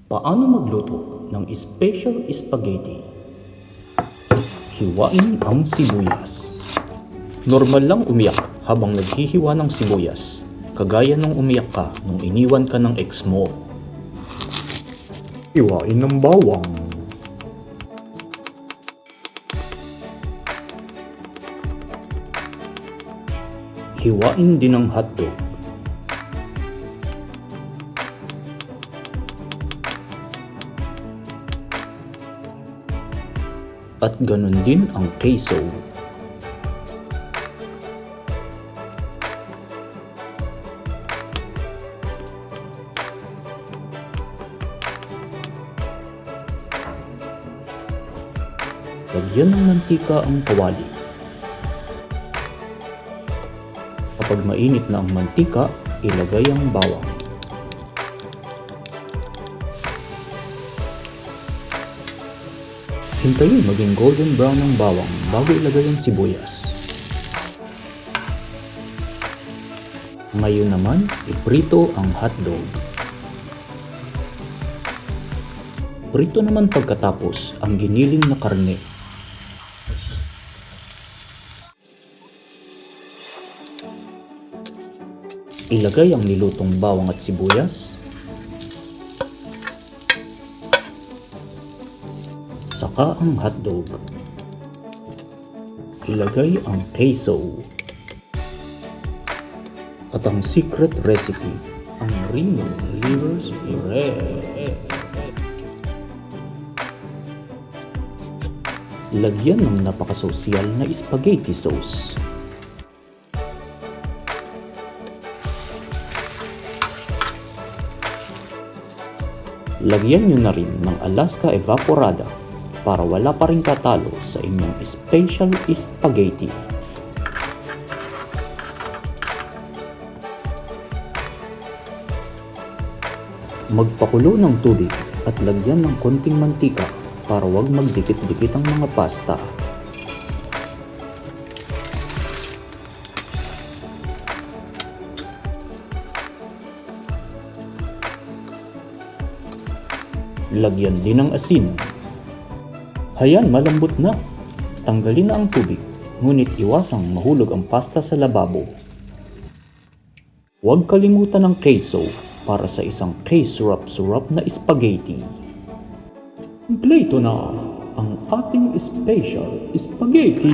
Paano magluto ng special spaghetti? Hiwain ang sibuyas. Normal lang umiyak habang naghihiwa ng sibuyas, kagaya nung umiyak ka nung iniwan ka ng ex mo. Hiwain ng bawang. Hiwain din ang hotdog. At ganun din ang queso. Lagyan ng mantika ang kawali. Kapag mainit na ang mantika, ilagay ang bawang. Hintayin maging golden brown ang bawang bago ilagay ang sibuyas. Ngayon naman, iprito ang hotdog. Prito naman pagkatapos ang giniling na karne. Ilagay ang nilutong bawang at sibuyas. Saka ang hotdog. Ilagay ang queso. At ang secret recipe, ang reno liver spread. Lagyan ng napakasosyal na spaghetti sauce. Lagyan nyo na rin ng Alaska evaporada para wala pa rin katalo sa inyong special spaghetti. Magpakulo ng tubig at lagyan ng konting mantika para wag magdikit-dikit ang mga pasta. Lagyan din ng asin. Hayan, malambot na. Tanggalin na ang tubig, ngunit iwasang mahulog ang pasta sa lababo. Huwag kalimutan ng queso para sa isang queso-surap na spaghetti. Kompleto na ang ating special spaghetti.